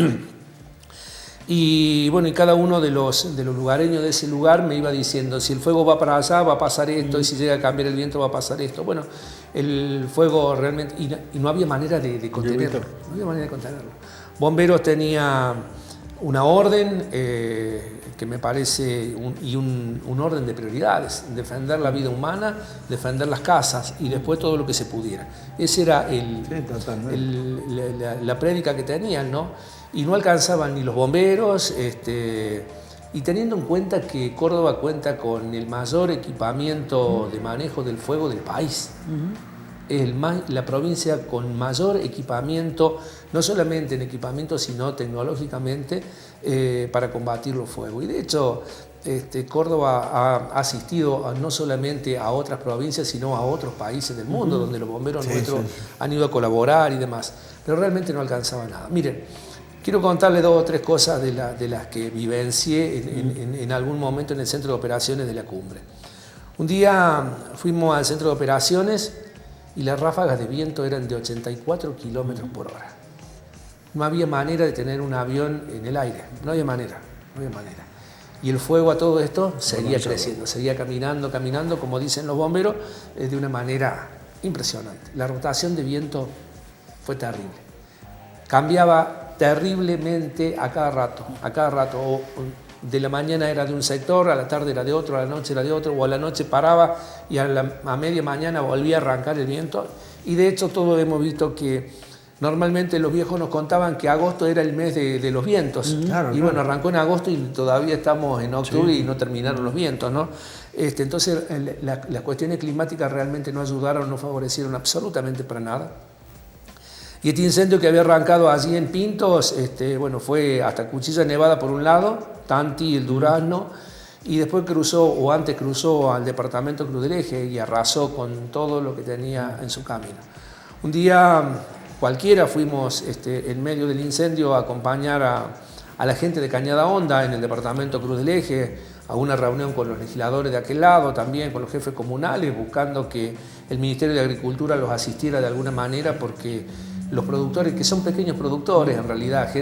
Y bueno, y cada uno de los lugareños de ese lugar me iba diciendo, si el fuego va para allá va a pasar esto, y si llega a cambiar el viento va a pasar esto. Bueno, el fuego realmente, y no había manera de contenerlo, Bomberos tenía una orden que me parece un orden de prioridades, defender la vida humana, defender las casas y después todo lo que se pudiera. Esa era la prédica que tenían, ¿no? Y no alcanzaban ni los bomberos, y teniendo en cuenta que Córdoba cuenta con el mayor equipamiento de manejo del fuego del país. Es la provincia con mayor equipamiento, no solamente en equipamiento, sino tecnológicamente, para combatir los fuegos. Y de hecho, Córdoba ha asistido no solamente a otras provincias, sino a otros países del mundo, donde los bomberos nuestros han ido a colaborar y demás. Pero realmente no alcanzaba nada. Miren, quiero contarle 2 o 3 cosas de las que vivencié en algún momento en el centro de operaciones de la cumbre. Un día fuimos al centro de operaciones y las ráfagas de viento eran de 84 kilómetros por hora. No había manera de tener un avión en el aire, no había manera. Y el fuego a todo esto seguía creciendo, seguía caminando, como dicen los bomberos, de una manera impresionante. La rotación de viento fue terrible. Cambiaba terriblemente a cada rato. O de la mañana era de un sector, a la tarde era de otro, a la noche era de otro, o a la noche paraba y a media mañana volvía a arrancar el viento. Y de hecho todos hemos visto que normalmente los viejos nos contaban que agosto era el mes de los vientos. Claro, y bueno, arrancó en agosto y todavía estamos en octubre y no terminaron los vientos, ¿no? Entonces las cuestiones climáticas realmente no ayudaron, no favorecieron absolutamente para nada. Y este incendio que había arrancado allí en Pintos, bueno, fue hasta Cuchilla Nevada por un lado, Tanti, el Durazno, y después antes cruzó al departamento Cruz del Eje y arrasó con todo lo que tenía en su camino. Un día cualquiera fuimos en medio del incendio a acompañar a la gente de Cañada Honda en el departamento Cruz del Eje, a una reunión con los legisladores de aquel lado, también con los jefes comunales, buscando que el Ministerio de Agricultura los asistiera de alguna manera, porque los productores, que son pequeños productores en realidad,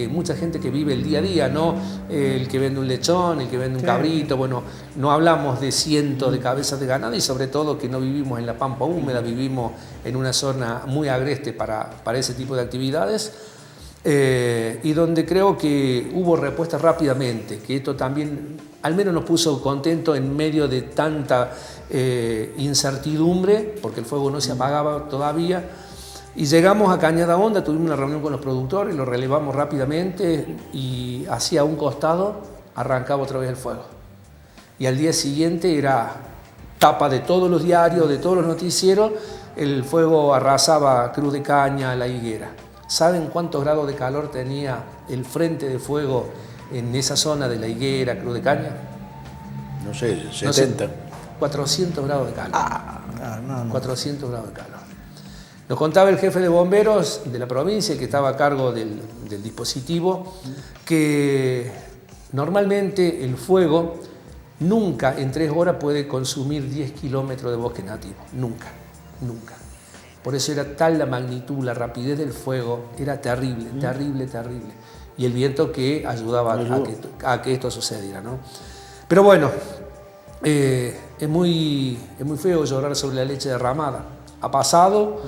mucha gente que vive el día a día, ¿no? El que vende un lechón, el que vende un cabrito, bueno, no hablamos de cientos de cabezas de ganado y sobre todo que no vivimos en la pampa húmeda, vivimos en una zona muy agreste para ese tipo de actividades, y donde creo que hubo respuesta rápidamente, que esto también al menos nos puso contentos en medio de tanta incertidumbre, porque el fuego no se apagaba todavía. Y llegamos a Cañada Honda, tuvimos una reunión con los productores, lo relevamos rápidamente y hacia un costado arrancaba otra vez el fuego. Y al día siguiente era tapa de todos los diarios, de todos los noticieros, el fuego arrasaba Cruz de Caña, La Higuera. ¿Saben cuántos grados de calor tenía el frente de fuego en esa zona de La Higuera, Cruz de Caña? No sé, 70. 400 grados de calor. 400 grados de calor. Nos contaba el jefe de bomberos de la provincia, que estaba a cargo del dispositivo, que normalmente el fuego nunca en 3 horas puede consumir 10 kilómetros de bosque nativo. Nunca. Por eso era tal la magnitud, la rapidez del fuego, era terrible. Y el viento que ayudaba a que esto sucediera, ¿no? Pero bueno, es muy feo llorar sobre la leche derramada. Ha pasado.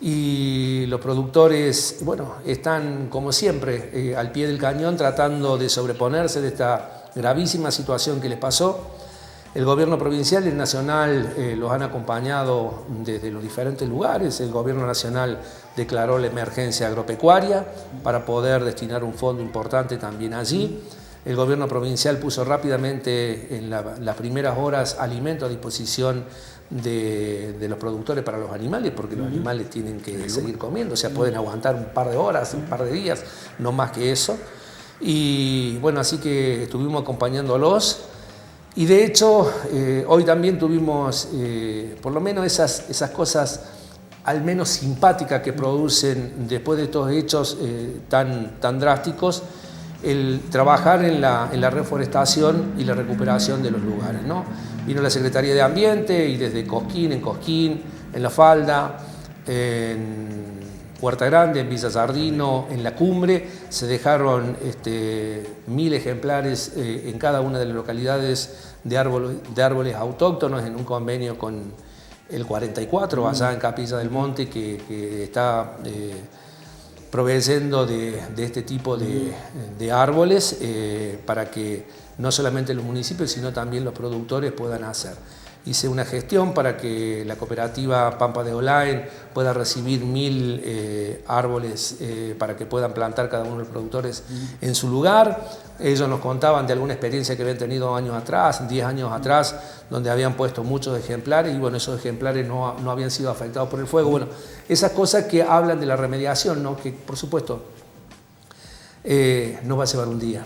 Y los productores, bueno, están como siempre al pie del cañón tratando de sobreponerse de esta gravísima situación que les pasó. El gobierno provincial y el nacional los han acompañado desde los diferentes lugares. El gobierno nacional declaró la emergencia agropecuaria para poder destinar un fondo importante también allí. El gobierno provincial puso rápidamente en las primeras horas alimentos a disposición de los productores para los animales, porque los animales tienen que seguir comiendo, o sea, pueden aguantar un par de horas, un par de días, no más que eso. Y bueno, así que estuvimos acompañándolos. Y de hecho, hoy también tuvimos por lo menos esas cosas al menos simpáticas que producen después de estos hechos tan drásticos, el trabajar en la reforestación y la recuperación de los lugares, ¿no? Vino la Secretaría de Ambiente y desde Cosquín, en La Falda, en Huerta Grande, en Villa Sardino, en La Cumbre, se dejaron 1000 ejemplares en cada una de las localidades de árboles autóctonos en un convenio con el 44, allá en Capilla del Monte, que está proveyendo de este tipo de árboles para que no solamente los municipios, sino también los productores puedan hacer. Hice una gestión para que la cooperativa Pampa de Olain pueda recibir 1000 árboles para que puedan plantar cada uno de los productores en su lugar. Ellos nos contaban de alguna experiencia que habían tenido años atrás, 10 años atrás, donde habían puesto muchos ejemplares y bueno, esos ejemplares no habían sido afectados por el fuego. Bueno, esas cosas que hablan de la remediación, ¿no? Que por supuesto no va a llevar un día.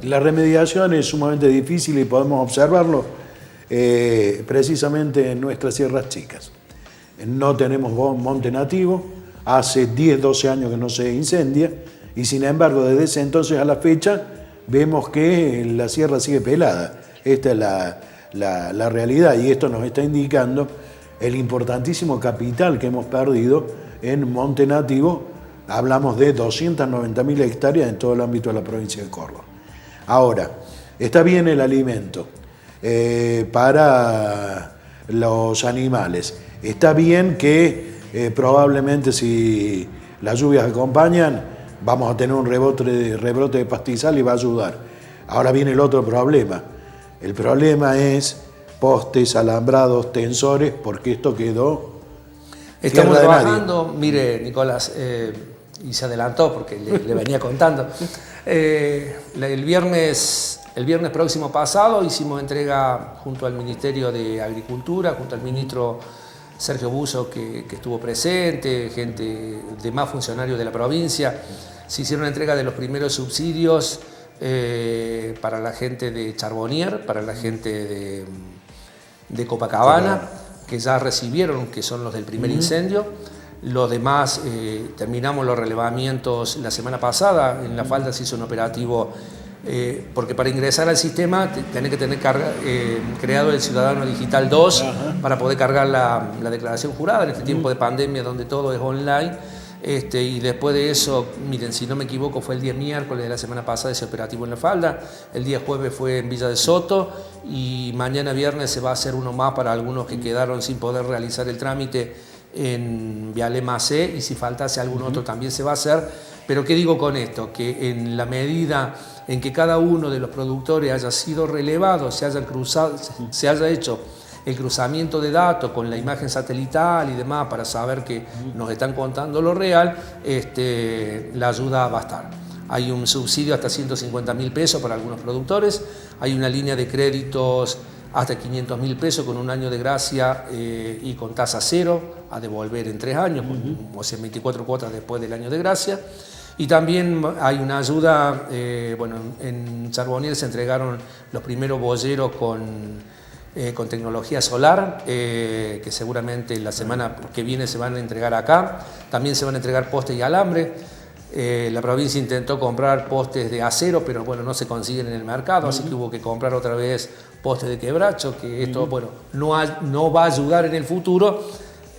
La remediación es sumamente difícil y podemos observarlo precisamente en nuestras sierras chicas. No tenemos monte nativo, hace 10, 12 años que no se incendia y sin embargo desde ese entonces a la fecha vemos que la sierra sigue pelada. Esta es la realidad y esto nos está indicando el importantísimo capital que hemos perdido en monte nativo. Hablamos de 290.000 hectáreas en todo el ámbito de la provincia de Córdoba. Ahora, está bien el alimento para los animales. Está bien que probablemente si las lluvias acompañan, vamos a tener un rebrote de pastizal y va a ayudar. Ahora viene el otro problema. El problema es postes, alambrados, tensores, porque esto quedó... Estamos trabajando, mire, Nicolás, y se adelantó porque le venía contando. El viernes próximo pasado hicimos entrega junto al Ministerio de Agricultura, junto al ministro Sergio Buso, que estuvo presente, gente, demás funcionarios de la provincia. Se hicieron entrega de los primeros subsidios para la gente de Charbonnier, para la gente de Copacabana, que ya recibieron, que son los del primer incendio. Los demás, terminamos los relevamientos la semana pasada. En La Falda se hizo un operativo, porque para ingresar al sistema tenés que tener creado el Ciudadano Digital 2 para poder cargar la declaración jurada en este tiempo de pandemia donde todo es online. Y después de eso, miren, si no me equivoco, fue el día miércoles de la semana pasada ese operativo en La Falda, el día jueves fue en Villa de Soto y mañana viernes se va a hacer uno más para algunos que quedaron sin poder realizar el trámite en Vialé Macé, y si faltase algún otro también se va a hacer. Pero ¿qué digo con esto? Que en la medida en que cada uno de los productores haya sido relevado, se haya hecho el cruzamiento de datos con la imagen satelital y demás para saber que nos están contando lo real, la ayuda va a estar. Hay un subsidio hasta 150.000 pesos para algunos productores, hay una línea de créditos hasta 500.000 pesos con un año de gracia y con tasa cero a devolver en 3 años, o sea, 24 cuotas después del año de gracia. Y también hay una ayuda, en Charbonnier se entregaron los primeros boyeros con tecnología solar, que seguramente la semana que viene se van a entregar acá. También se van a entregar postes y alambre. La provincia intentó comprar postes de acero, pero bueno, no se consiguen en el mercado, así que hubo que comprar otra vez postes de quebracho, que esto no va a ayudar en el futuro,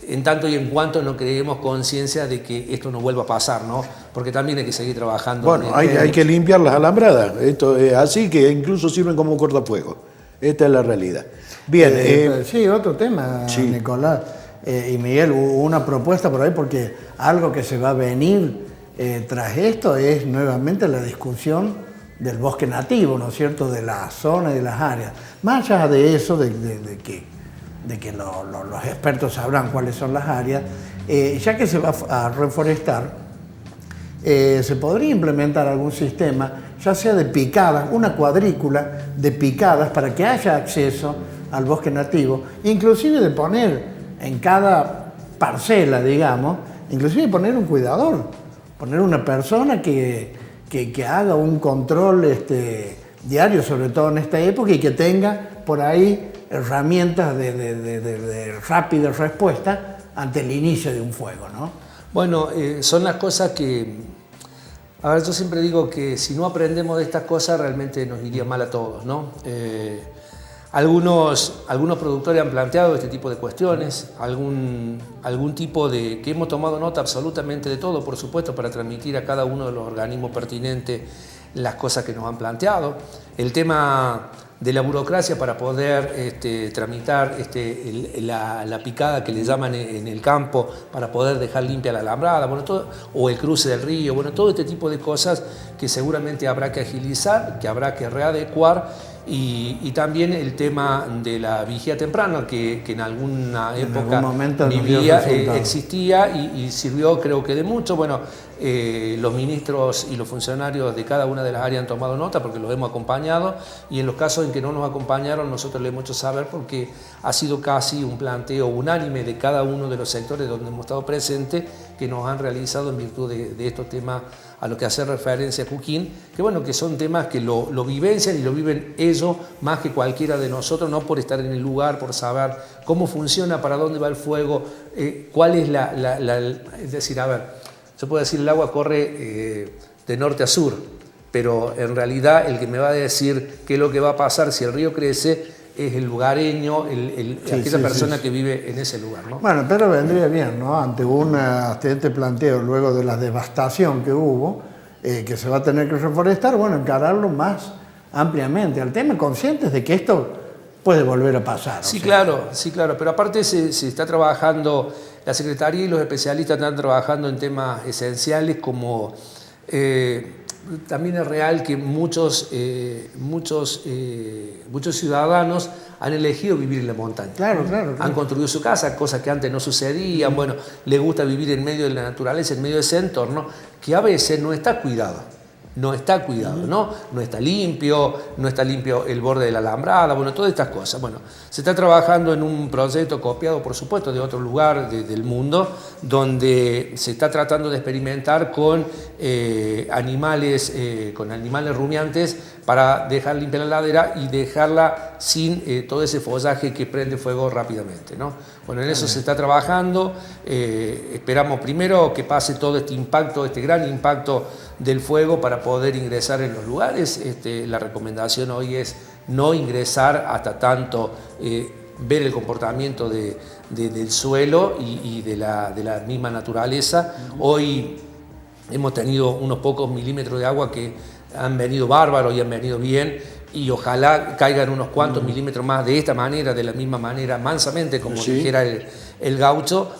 en tanto y en cuanto no creemos conciencia de que esto no vuelva a pasar, ¿no? Porque también hay que seguir trabajando. Bueno, hay que limpiar las alambradas, esto es así, que incluso sirven como cortafuegos. Esta es la realidad. Bien. Sí, otro tema, Nicolás y Miguel, hubo una propuesta por ahí, porque algo que se va a venir tras esto es nuevamente la discusión del bosque nativo, ¿no es cierto?, de la zona y de las áreas. Más allá de eso, de que los expertos sabrán cuáles son las áreas, ya que se va a reforestar, se podría implementar algún sistema, ya sea de picadas, una cuadrícula de picadas para que haya acceso al bosque nativo, inclusive de poner en cada parcela, digamos, inclusive poner un cuidador, poner una persona que haga un control diario, sobre todo en esta época, y que tenga por ahí herramientas de rápida respuesta ante el inicio de un fuego, ¿no? Bueno, son las cosas que... A ver, yo siempre digo que si no aprendemos de estas cosas realmente nos iría mal a todos, ¿no? Algunos productores han planteado este tipo de cuestiones, algún tipo de... que hemos tomado nota absolutamente de todo, por supuesto, para transmitir a cada uno de los organismos pertinentes las cosas que nos han planteado. El tema de la burocracia para poder tramitar la picada que le llaman en el campo para poder dejar limpia la alambrada, bueno, o el cruce del río, bueno, todo este tipo de cosas que seguramente habrá que agilizar, que habrá que readecuar. Y también el tema de la vigía temprana, que en alguna época existía y sirvió, creo que de mucho. Bueno, los ministros y los funcionarios de cada una de las áreas han tomado nota porque los hemos acompañado, y en los casos en que no nos acompañaron nosotros le hemos hecho saber, porque ha sido casi un planteo unánime de cada uno de los sectores donde hemos estado presentes, que nos han realizado en virtud de estos temas a lo que hace referencia a Cuquín, que bueno, que son temas que lo vivencian y lo viven ellos más que cualquiera de nosotros, no por estar en el lugar, por saber cómo funciona, para dónde va el fuego, cuál es es decir, a ver, se puede decir el agua corre de norte a sur, pero en realidad el que me va a decir qué es lo que va a pasar si el río crece es el lugareño, aquella persona que vive en ese lugar, ¿no? Bueno, pero vendría bien, ¿no? Ante este planteo, luego de la devastación que hubo, que se va a tener que reforestar, bueno, encararlo más ampliamente al tema, conscientes de que esto puede volver a pasar. Sí, claro, pero aparte se está trabajando, la Secretaría y los especialistas están trabajando en temas esenciales como también es real que muchos ciudadanos han elegido vivir en la montaña. Claro. Han construido su casa, cosas que antes no sucedían. Bueno, les gusta vivir en medio de la naturaleza, en medio de ese entorno, que a veces no está cuidado. No está limpio el borde de la alambrada, bueno, todas estas cosas. Bueno, se está trabajando en un proyecto copiado, por supuesto, de otro lugar del mundo, donde se está tratando de experimentar con animales rumiantes para dejar limpia la ladera y dejarla sin todo ese follaje que prende fuego rápidamente, ¿no? Bueno, en eso se está trabajando. Esperamos primero que pase todo este gran impacto del fuego para poder ingresar en los lugares. La recomendación hoy es no ingresar hasta tanto ver el comportamiento del suelo y de la misma naturaleza. Hoy hemos tenido unos pocos milímetros de agua que han venido bárbaros y han venido bien, y ojalá caigan unos cuantos milímetros más de esta manera, de la misma manera, mansamente, como dijera el gaucho.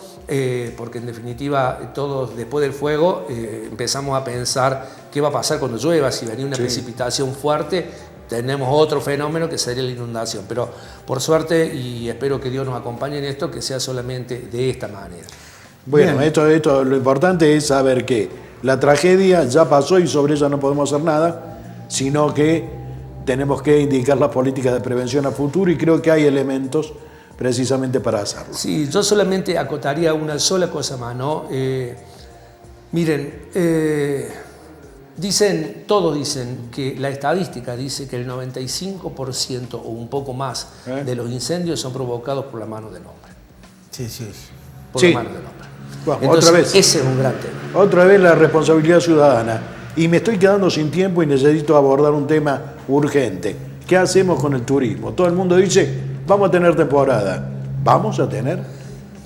Porque en definitiva todos después del fuego empezamos a pensar qué va a pasar cuando llueva, si venía una precipitación fuerte, tenemos otro fenómeno que sería la inundación, pero por suerte, y espero que Dios nos acompañe en esto, que sea solamente de esta manera. Bueno, esto lo importante es saber que la tragedia ya pasó y sobre ella no podemos hacer nada, sino que tenemos que indicar las políticas de prevención a futuro, y creo que hay elementos precisamente para hacerlo. Sí, yo solamente acotaría una sola cosa más, ¿no? Miren, todos dicen que la estadística dice que el 95% o un poco más de los incendios son provocados por la mano del hombre. Por la mano del hombre. Bueno, entonces, otra vez, ese es un gran tema. Otra vez la responsabilidad ciudadana. Y me estoy quedando sin tiempo y necesito abordar un tema urgente. ¿Qué hacemos con el turismo? Todo el mundo dice, vamos a tener temporada. ¿Vamos a tener?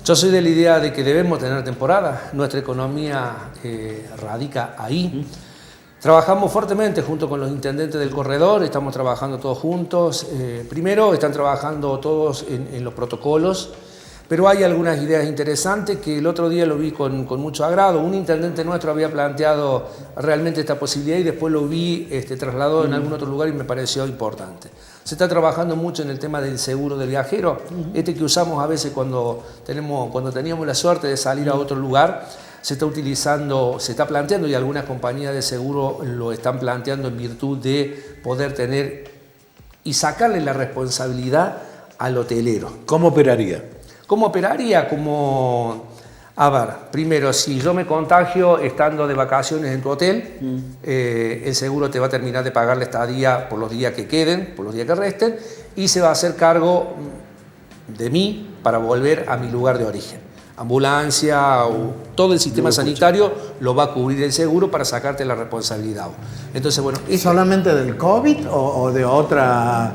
Yo soy de la idea de que debemos tener temporada. Nuestra economía radica ahí. Trabajamos fuertemente junto con los intendentes del corredor, estamos trabajando todos juntos. Primero están trabajando todos en los protocolos, pero hay algunas ideas interesantes que el otro día lo vi con mucho agrado. Un intendente nuestro había planteado realmente esta posibilidad y después lo vi trasladado en algún otro lugar y me pareció importante. Se está trabajando mucho en el tema del seguro del viajero, que usamos a veces cuando teníamos la suerte de salir a otro lugar. Se está planteando, y algunas compañías de seguro lo están planteando en virtud de poder tener y sacarle la responsabilidad al hotelero. ¿Cómo operaría? ¿Cómo operaría? Primero, si yo me contagio estando de vacaciones en tu hotel, el seguro te va a terminar de pagar la estadía por los días que queden, por los días que resten, y se va a hacer cargo de mí para volver a mi lugar de origen. Ambulancia o todo el sistema sanitario lo va a cubrir el seguro para sacarte la responsabilidad. Entonces, bueno, ¿solamente del COVID o de otra?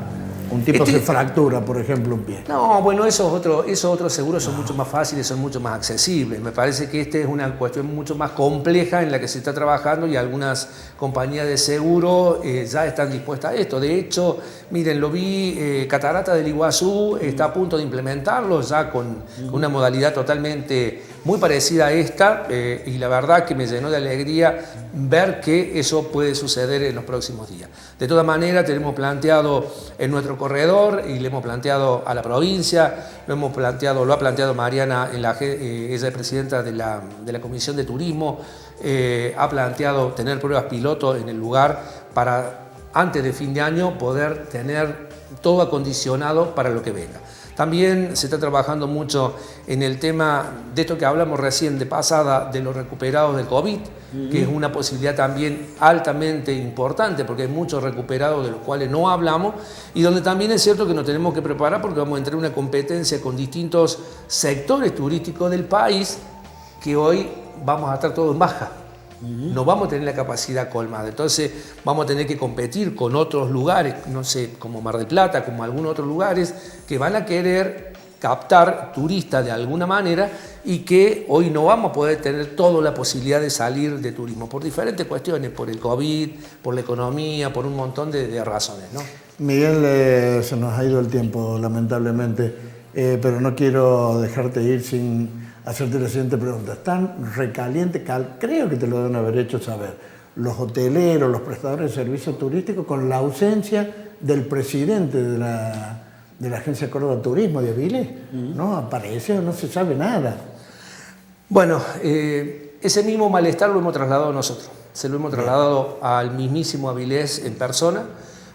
Un tipo de fractura, por ejemplo, un pie. No, bueno, esos otros seguros son mucho más fáciles, son mucho más accesibles. Me parece que esta es una cuestión mucho más compleja en la que se está trabajando y algunas compañías de seguro ya están dispuestas a esto. De hecho, miren, lo vi, Catarata del Iguazú está a punto de implementarlo ya con una modalidad totalmente muy parecida a esta y la verdad que me llenó de alegría ver que eso puede suceder en los próximos días. De todas maneras, tenemos planteado en nuestro corredor y le hemos planteado a la provincia, lo ha planteado Mariana, ella es presidenta de la Comisión de Turismo, ha planteado tener pruebas piloto en el lugar para antes de fin de año poder tener todo acondicionado para lo que venga. También se está trabajando mucho en el tema de esto que hablamos recién de pasada, de los recuperados del COVID, que es una posibilidad también altamente importante, porque hay muchos recuperados de los cuales no hablamos, y donde también es cierto que nos tenemos que preparar porque vamos a entrar en una competencia con distintos sectores turísticos del país, que hoy vamos a estar todos en baja. No vamos a tener la capacidad colmada. Entonces vamos a tener que competir con otros lugares, no sé, como Mar del Plata, como algunos otros lugares, que van a querer captar turistas de alguna manera y que hoy no vamos a poder tener toda la posibilidad de salir de turismo por diferentes cuestiones, por el COVID, por la economía, por un montón de razones, ¿no? Miguel, se nos ha ido el tiempo, lamentablemente, pero no quiero dejarte ir sin hacerte la siguiente pregunta. Están recalientes, creo que te lo deben haber hecho saber, los hoteleros, los prestadores de servicios turísticos, con la ausencia del presidente de la Agencia Córdoba Turismo de Avilés. No aparece, no se sabe nada. Bueno, ese mismo malestar lo hemos trasladado nosotros. Se lo hemos trasladado al mismísimo Avilés en persona,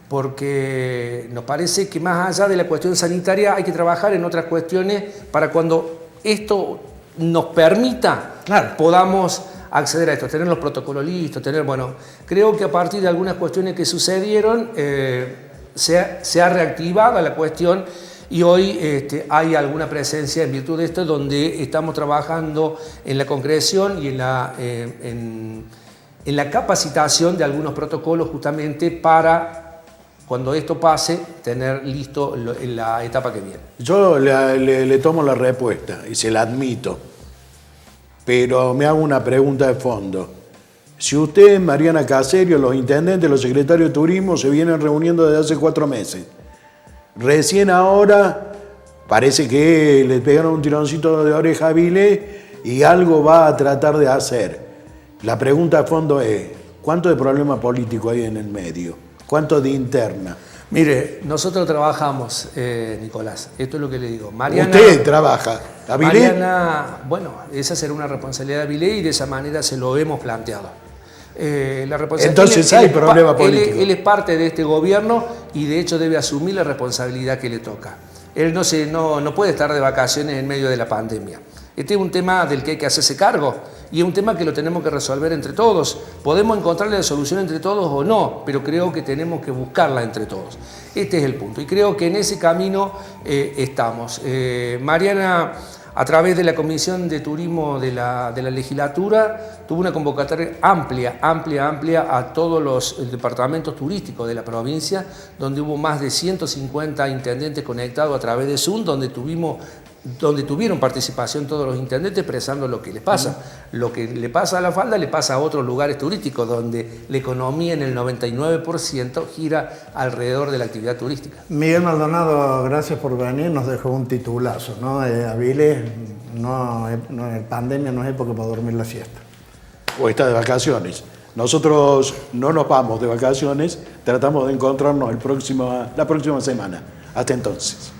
porque nos parece que más allá de la cuestión sanitaria hay que trabajar en otras cuestiones para cuando esto nos permita, podamos acceder a esto, tener los protocolos listos, creo que a partir de algunas cuestiones que sucedieron se ha reactivado la cuestión y hoy hay alguna presencia en virtud de esto donde estamos trabajando en la concreción y en la capacitación de algunos protocolos justamente para cuando esto pase, tener listo en la etapa que viene. Yo le tomo la respuesta y se la admito, pero me hago una pregunta de fondo. Si usted, Mariana Caserio, los intendentes, los secretarios de turismo se vienen reuniendo desde hace 4 meses, recién ahora parece que le pegaron un tironcito de oreja a Avilés y algo va a tratar de hacer. La pregunta de fondo es, ¿cuánto de problema político hay en el medio? ¿Cuánto de interna? Mire, nosotros trabajamos, Nicolás, esto es lo que le digo. Mariana, usted trabaja. ¿Avilés? Mariana, bueno, esa será una responsabilidad de Avilés y de esa manera se lo hemos planteado. La responsabilidad, entonces hay problema político. Él es parte de este gobierno y de hecho debe asumir la responsabilidad que le toca. Él no puede estar de vacaciones en medio de la pandemia. Este es un tema del que hay que hacerse cargo y es un tema que lo tenemos que resolver entre todos. Podemos encontrarle la solución entre todos o no, pero creo que tenemos que buscarla entre todos. Este es el punto y creo que en ese camino estamos. Mariana, a través de la Comisión de Turismo de la legislatura, tuvo una convocatoria amplia a todos los departamentos turísticos de la provincia, donde hubo más de 150 intendentes conectados a través de Zoom, donde tuvieron participación todos los intendentes expresando lo que les pasa. Lo que le pasa a La Falda le pasa a otros lugares turísticos, donde la economía en el 99% gira alrededor de la actividad turística. Miguel Maldonado, gracias por venir, nos dejó un titulazo, ¿no? Avilés, pandemia no es época para dormir la siesta. O está de vacaciones. Nosotros no nos vamos de vacaciones, tratamos de encontrarnos la próxima semana. Hasta entonces.